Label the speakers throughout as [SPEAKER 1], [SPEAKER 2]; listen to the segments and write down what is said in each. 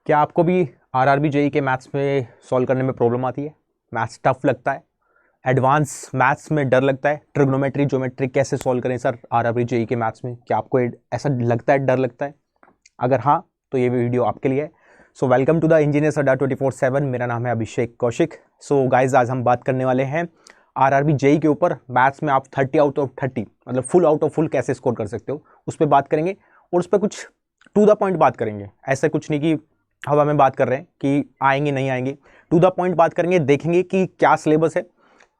[SPEAKER 1] क्या आपको भी आरआरबी जेईई के मैथ्स में सॉल्व करने में प्रॉब्लम आती है? मैथ्स टफ लगता है, एडवांस मैथ्स में डर लगता है, ट्रिग्नोमेट्री ज्योमेट्री कैसे सॉल्व करें सर आरआरबी जेईई के मैथ्स में? क्या आपको ऐसा लगता है, डर लगता है? अगर हाँ तो ये वीडियो आपके लिए है। So welcome to the Engineers Adda 24/7। मेरा नाम है अभिषेक कौशिक। सो गाइज आज हम बात करने वाले हैं आरआरबी जेईई के ऊपर। मैथ्स में आप 30 आउट ऑफ 30 मतलब फुल आउट ऑफ फुल कैसे स्कोर कर सकते हो उस पर बात करेंगे, और उस पर कुछ टू द पॉइंट बात करेंगे। ऐसा कुछ नहीं कि हवा में बात कर रहे हैं कि आएंगे नहीं आएंगे, टू द पॉइंट बात करेंगे। देखेंगे कि क्या सिलेबस है,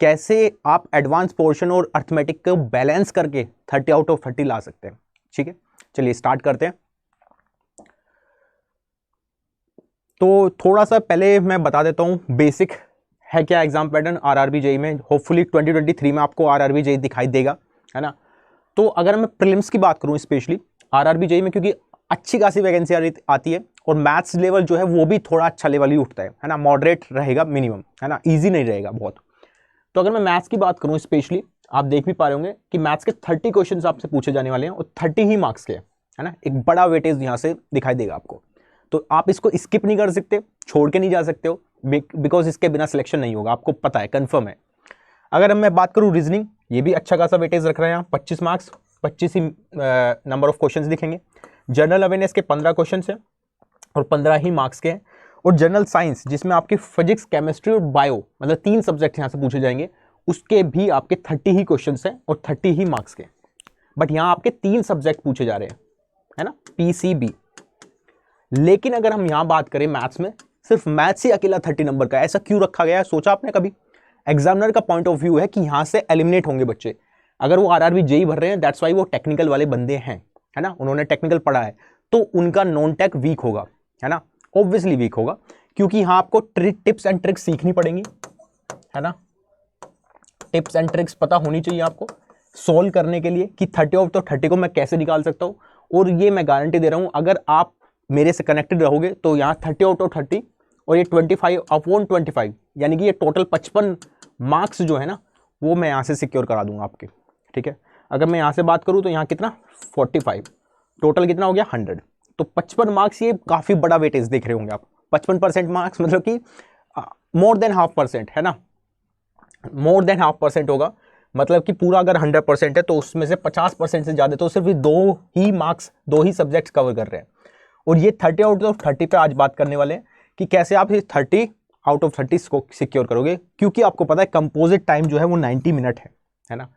[SPEAKER 1] कैसे आप एडवांस पोर्शन और अर्थमेटिक को बैलेंस करके 30 आउट ऑफ 30 ला सकते हैं। ठीक है, चलिए स्टार्ट करते हैं। तो थोड़ा सा पहले मैं बता देता हूं बेसिक है क्या एग्जाम पैटर्न आरआरबी जेईई में। होपफुली 2023 में आपको आरआरबी जेईई दिखाई देगा, है ना। तो अगर मैं प्रीलिम्स की बात करूं स्पेशली आरआरबी जेईई में, क्योंकि अच्छी खासी वैकेंसी आती है और मैथ्स लेवल जो है वो भी थोड़ा अच्छा लेवल ही उठता है ना। मॉडरेट रहेगा मिनिमम, है ना, ईजी नहीं रहेगा बहुत। तो अगर मैं मैथ्स की बात करूं स्पेशली, आप देख भी पा रहे होंगे कि मैथ्स के 30 क्वेश्चन आपसे पूछे जाने वाले हैं और 30 ही मार्क्स के, है ना। एक बड़ा वेटेज यहां से दिखाई देगा आपको, तो आप इसको स्किप नहीं कर सकते, छोड़ के नहीं जा सकते हो, बिकॉज इसके बिना सिलेक्शन नहीं होगा, आपको पता है, कंफर्म है। अगर मैं बात करूं रीजनिंग, ये भी अच्छा खासा वेटेज रख रहे हैं यहाँ, 25 marks, 25 he number of question दिखेंगे। जनरल अवेयरनेस के 15 क्वेश्चन है और 15 ही मार्क्स के हैं। और जनरल साइंस जिसमें आपकी फिजिक्स, केमिस्ट्री और बायो मतलब 3 सब्जेक्ट यहाँ से पूछे जाएंगे, उसके भी आपके 30 ही क्वेश्चन हैं और 30 ही मार्क्स के। बट यहाँ आपके 3 सब्जेक्ट पूछे जा रहे हैं, है ना, पीसीबी। लेकिन अगर हम यहां बात करें मैथ्स में, सिर्फ मैथ्स ही अकेला 30 नंबर का, ऐसा क्यों रखा गया है? सोचा आपने कभी? एग्जामिनर का पॉइंट ऑफ व्यू है कि यहां से एलिमिनेट होंगे बच्चे। अगर वो आरआरबी जेईई भर रहे हैं, दैट्स वाई वो टेक्निकल वाले बंदे हैं, है ना, उन्होंने टेक्निकल पढ़ा है, तो उनका नॉन टेक वीक होगा, है ना, ऑब्वियसली वीक होगा, क्योंकि यहां आपको टिप्स एंड ट्रिक्स सीखनी पड़ेंगी, है ना। टिप्स एंड ट्रिक्स पता होनी चाहिए आपको सोल्व करने के लिए कि 30 आउट ऑफ 30 को मैं कैसे निकाल सकता हूं। और ये मैं गारंटी दे रहा हूं, अगर आप मेरे से कनेक्टेड रहोगे तो यहाँ 30 आउट ऑफ 30 और ये 25 अपॉन 25 यानी कि ये टोटल 55 मार्क्स जो है ना, वो मैं यहाँ से सिक्योर करा दूंगा आपके। ठीक है, अगर मैं यहाँ से बात करूँ तो यहाँ कितना 45, टोटल कितना हो गया 100, तो 55 मार्क्स, ये काफ़ी बड़ा वेटेज देख रहे होंगे आप। 55% मार्क्स मतलब कि मोर देन हाफ परसेंट, है ना, मोर देन हाफ परसेंट होगा। मतलब कि पूरा अगर 100% है तो उसमें से 50% से ज़्यादा तो सिर्फ 2 ही मार्क्स, 2 ही सब्जेक्ट्स कवर कर रहे हैं। और ये 30 आउट ऑफ 30 पे आज बात करने वाले हैं कि कैसे आप ये 30 आउट ऑफ 30 को सिक्योर करोगे, क्योंकि आपको पता है कंपोजिट टाइम जो है वो 90 मिनट है ना।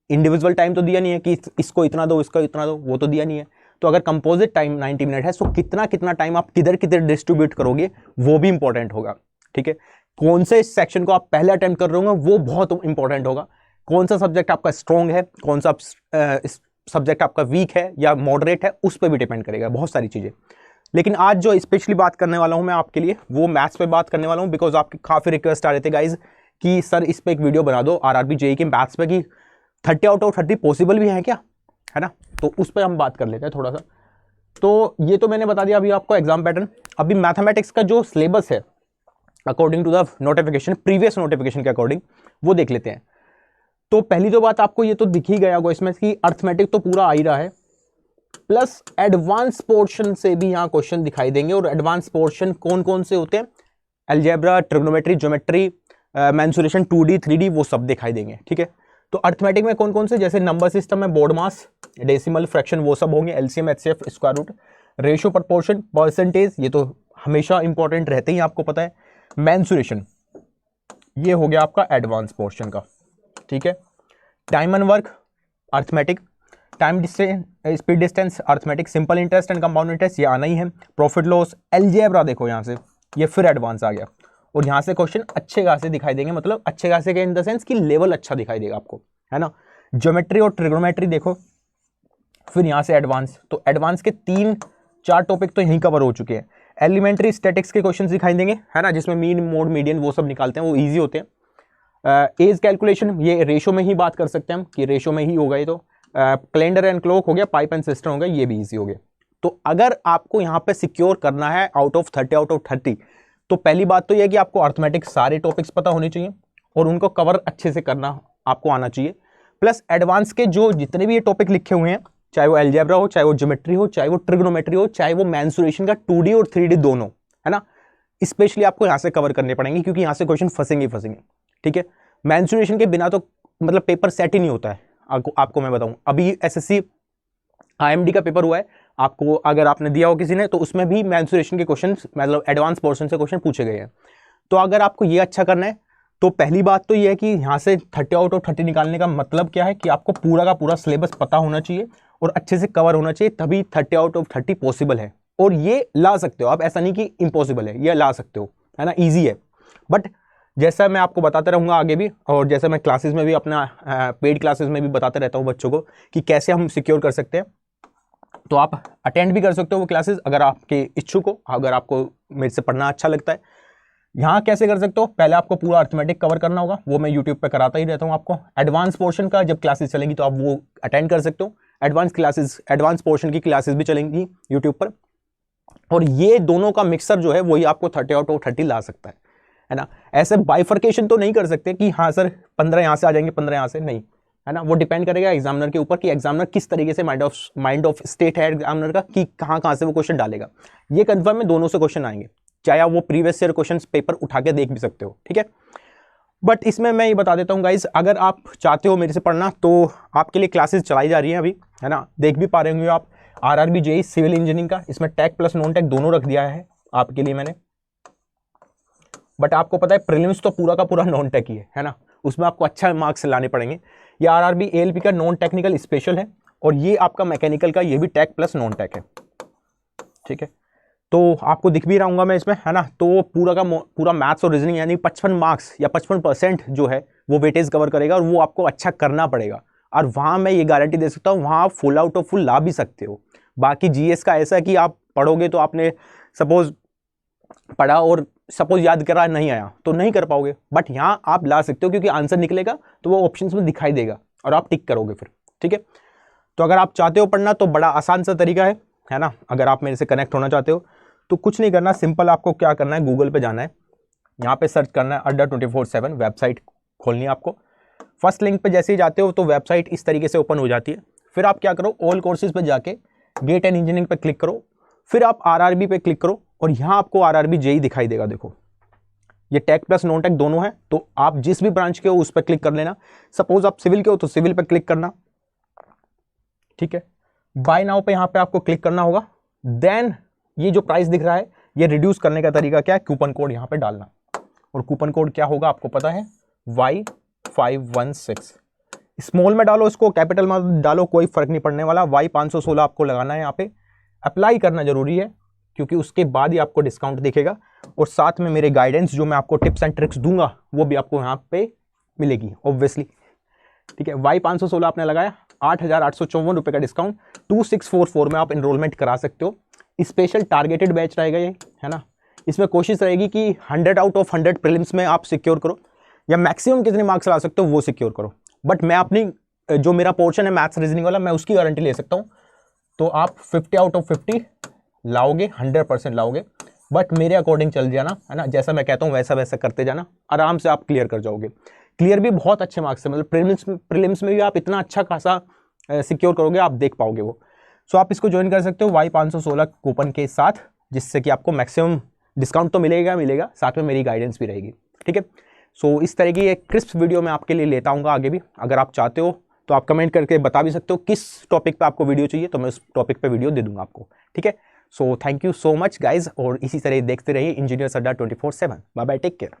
[SPEAKER 1] इंडिविजुअल टाइम तो दिया नहीं है कि इसको इतना दो, इसको इतना दो, वो तो दिया नहीं है। तो अगर कंपोजिट टाइम 90 मिनट है, तो कितना कितना टाइम आप किधर किधर डिस्ट्रीब्यूट करोगे वो भी इंपॉर्टेंट होगा। ठीक है, कौन से सेक्शन को आप पहले अटेम्प्ट कर रहे होंगे वो बहुत इंपॉर्टेंट होगा। कौन सा सब्जेक्ट आपका स्ट्रॉन्ग है, कौन सा सब्जेक्ट आपका वीक है या मॉडरेट है, उस पर भी डिपेंड करेगा बहुत सारी चीजें। लेकिन आज जो स्पेशली बात करने वाला हूं मैं आपके लिए, वो मैथ्स पे बात करने वाला हूं, बिकॉज आपके काफी रिक्वेस्ट आ रहे थे गाइज कि सर इस पे एक वीडियो बना दो आरआरबी जेईई के मैथ्स पे, कि 30 आउट ऑफ 30 पॉसिबल भी है क्या, है ना। तो उस पर हम बात कर लेते हैं थोड़ा सा। तो ये तो मैंने बता दिया अभी आपको एग्जाम पैटर्न। अभी मैथमेटिक्स का जो सिलेबस है according to the notification, previous notification के अकॉर्डिंग, वो देख लेते हैं। तो पहली तो बात आपको ये तो दिख ही गया होगा इसमें कि अर्थमेटिक तो पूरा आ ही रहा है, प्लस एडवांस पोर्शन से भी यहां क्वेश्चन दिखाई देंगे। और एडवांस पोर्शन कौन कौन से होते हैं? Algebra, trigonometry, geometry, mensuration, 2D 3D, वो सब दिखाई देंगे। ठीक है, तो अर्थमेटिक में कौन कौन से, जैसे नंबर सिस्टम में बोर्ड मास, डेसिमल, फ्रैक्शन, वो सब होंगे, LCM, HCF, square root, ratio, proportion, percentage, ये तो हमेशा इंपॉर्टेंट रहते ही, आपको पता है। मेंसुरेशन, ये हो गया आपका एडवांस पोर्शन का। ठीक है, time and work arithmetic, time distance, speed distance arithmetic, simple interest and compound interest ये आना ही है, प्रॉफिट लॉस, अलजेब्रा देखो यहाँ से, ये फिर एडवांस आ गया। और यहाँ से क्वेश्चन अच्छे खासे दिखाई देंगे, मतलब अच्छे खासे के इन द सेंस कि लेवल अच्छा दिखाई देगा आपको, है ना। ज्योमेट्री और ट्रिग्नोमेट्री देखो, फिर यहाँ से एडवांस, तो एडवांस के 3-4 टॉपिक तो यहीं कवर हो चुके हैं। एलिमेंट्री स्टैटिक्स के क्वेश्चन दिखाई देंगे, है ना, जिसमें मीन, मोड, मीडियन वो सब निकालते हैं, वो ईजी होते हैं। एज कैलकुलेशन, ये रेशो में ही बात कर सकते हैं हम कि रेशो में ही होगा ये तो। कैलेंडर एंड क्लॉक हो गया, पाइप एंड सिस्टम हो गया, ये भी इजी हो गया। तो अगर आपको यहाँ पे सिक्योर करना है आउट ऑफ 30 तो पहली बात तो यह कि आपको अर्थमेटिक सारे टॉपिक्स पता होने चाहिए और उनको कवर अच्छे से करना आपको आना चाहिए। प्लस एडवांस के जो जितने भी ये टॉपिक लिखे हुए हैं चाहे वो एल्जेब्रा हो, चाहे वो ज्योमेट्री हो, चाहे वो ट्रिग्नोमेट्री हो, चाहे वो मेंसुरेशन का 2D और 3D दोनों, है ना। स्पेशली आपको यहाँ से कवर करने पड़ेंगे क्योंकि यहाँ से क्वेश्चन फंसेंगे फंसेंगे, ठीक है। मेंसुरेशन के बिना तो मतलब पेपर सेट ही नहीं होता है। आपको मैं बताऊं, अभी एसएससी आईएमडी का पेपर हुआ है, आपको अगर आपने दिया हो किसी ने, तो उसमें भी मेंसुरेशन के क्वेश्चन मतलब एडवांस पोर्शन से क्वेश्चन पूछे गए हैं। तो अगर आपको ये अच्छा करना है तो पहली बात तो ये है कि यहाँ से 30 आउट ऑफ 30 निकालने का मतलब क्या है कि आपको पूरा का पूरा सिलेबस पता होना चाहिए और अच्छे से कवर होना चाहिए, तभी 30 आउट ऑफ 30 पॉसिबल है। और ये ला सकते हो आप, ऐसा नहीं कि इम्पॉसिबल है, ये ला सकते हो, है ना, ईजी है। बट जैसा मैं आपको बताते रहूँगा आगे भी, और जैसे मैं क्लासेस में भी अपना पेड क्लासेस में भी बताते रहता हूँ बच्चों को कि कैसे हम सिक्योर कर सकते हैं, तो आप अटेंड भी कर सकते हो वो क्लासेस अगर आपके इच्छुक हो, अगर आपको मेरे से पढ़ना अच्छा लगता है। यहाँ कैसे कर सकते हो, पहले आपको पूरा अर्थमेटिक कवर करना होगा, वो मैं यूट्यूब पे कराता ही रहता हूँ आपको। एडवांस पोर्शन का जब क्लासेस चलेंगी तो आप वो अटेंड कर सकते हो। एडवांस पोर्शन की क्लासेस भी चलेंगी यूट्यूब पर, और ये दोनों का मिक्सर जो है वही आपको 30 आउट ऑफ 30 ला सकता है ना। ऐसे बाइफर्केशन तो नहीं कर सकते कि हाँ सर 15 यहाँ से आ जाएंगे 15 यहाँ से, नहीं, है ना। वो डिपेंड करेगा एग्जामिनर के ऊपर कि एग्जामिनर किस तरीके से माइंड ऑफ स्टेट है एग्जामिनर का, कि कहाँ से वो क्वेश्चन डालेगा। ये कंफर्म है दोनों से क्वेश्चन आएंगे, चाहे आप वो प्रीवियस ईयर क्वेश्चन पेपर उठा के देख भी सकते हो, ठीक है। बट इसमें मैं ये बता देता हूँ गाइज, अगर आप चाहते हो मेरे से पढ़ना तो आपके लिए क्लासेस चलाई जा रही हैं अभी, है ना। देख भी पा रहे होंगे आप, आरआरबी जेईई सिविल इंजीनियरिंग का, इसमें टेक प्लस नॉन टेक दोनों रख दिया है आपके लिए मैंने। बट आपको पता है प्रीलिम्स तो पूरा का पूरा नॉन टेक ही है ना, उसमें आपको अच्छा मार्क्स लाने पड़ेंगे। ये आरआरबी एएलपी का नॉन टेक्निकल स्पेशल है, और ये आपका मैकेनिकल का ये भी टेक प्लस नॉन टेक है, ठीक है। तो आपको दिख भी रहूँगा मैं इसमें, है ना। तो पूरा का पूरा मैथ्स और रीजनिंग यानी 55 मार्क्स या 55% जो है वो वेटेज कवर करेगा, और वो आपको अच्छा करना पड़ेगा। और वहाँ मैं ये गारंटी दे सकता हूँ, वहाँ फुल आउट ऑफ फुल ला भी सकते हो। बाकी जीएस का ऐसा है कि आप पढ़ोगे तो आपने सपोज पढ़ा और सपोज याद करा नहीं आया तो नहीं कर पाओगे, बट यहाँ आप ला सकते हो क्योंकि आंसर निकलेगा तो वो ऑप्शंस में दिखाई देगा और आप टिक करोगे फिर, ठीक है। तो अगर आप चाहते हो पढ़ना तो बड़ा आसान सा तरीका है ना। अगर आप मेरे से कनेक्ट होना चाहते हो तो कुछ नहीं करना, सिंपल आपको क्या करना है, गूगल पे जाना है, यहाँ पे सर्च करना है अड्डा 24/7 वेबसाइट खोलनी है आपको। फर्स्ट लिंक पे जैसे ही जाते हो तो वेबसाइट इस तरीके से ओपन हो जाती है। फिर आप क्या करो, ऑल कोर्सेज पे जाके गेट एंड इंजीनियरिंग पे क्लिक करो, फिर आप आरआरबी पे क्लिक करो, और यहाँ आपको आरआरबी जेईई दिखाई देगा। देखो ये टेक प्लस नॉन टेक दोनों है, तो आप जिस भी ब्रांच के हो उस पर क्लिक कर लेना। सपोज आप सिविल के हो तो सिविल पे क्लिक करना, ठीक है। बाय नाउ पे यहाँ पे आपको क्लिक करना होगा। देन ये जो प्राइस दिख रहा है, ये रिड्यूस करने का तरीका क्या है, कूपन कोड यहाँ पे डालना, और कूपन कोड क्या होगा आपको पता है, Y516। स्मॉल में डालो इसको, कैपिटल में डालो, कोई फर्क नहीं पड़ने वाला। Y516 आपको लगाना है यहाँ पे, अप्लाई करना जरूरी है क्योंकि उसके बाद ही आपको डिस्काउंट दिखेगा, और साथ में मेरे गाइडेंस जो मैं आपको टिप्स एंड ट्रिक्स दूंगा वो भी आपको यहाँ पे मिलेगी ऑब्वियसली, ठीक है। Y516 आपने लगाया, 8,854 रुपये का डिस्काउंट, 2644 में आप इनरोलमेंट करा सकते हो। स्पेशल टारगेटेड बैच रहेगा ये, है ना। इसमें कोशिश रहेगी कि 100 आउट ऑफ 100 प्रीलिम्स में आप सिक्योर करो, या मैक्सिमम कितने मार्क्स ला सकते हो वो सिक्योर करो। बट मैं अपनी जो मेरा पोर्शन है मैथ्स रीजनिंग वाला, मैं उसकी गारंटी ले सकता हूँ। तो आप 50 आउट ऑफ 50 लाओगे, 100% लाओगे। बट मेरे अकॉर्डिंग चल जाना, है ना, जैसा मैं कहता हूँ वैसा वैसा करते जाना, आराम से आप क्लियर कर जाओगे। क्लियर भी बहुत अच्छे मार्क्स से, मतलब प्रीलिम्स में भी आप इतना अच्छा खासा सिक्योर करोगे, आप देख पाओगे वो। सो आप इसको ज्वाइन कर सकते हो Y516 कूपन के साथ, जिससे कि आपको मैक्सिमम डिस्काउंट तो मिलेगा, साथ में मेरी गाइडेंस भी रहेगी, ठीक है। सो इस तरह की एक क्रिस्प वीडियो मैं आपके लिए लेता हूँ आगे भी। अगर आप चाहते हो तो आप कमेंट करके बता भी सकते हो किस टॉपिक पे आपको वीडियो चाहिए, तो मैं उस टॉपिक पे वीडियो दे दूंगा आपको, ठीक है। So thank you so much guys, और इसी तरह देखते रहिए Engineers Adda 24/7। Bye bye, take care.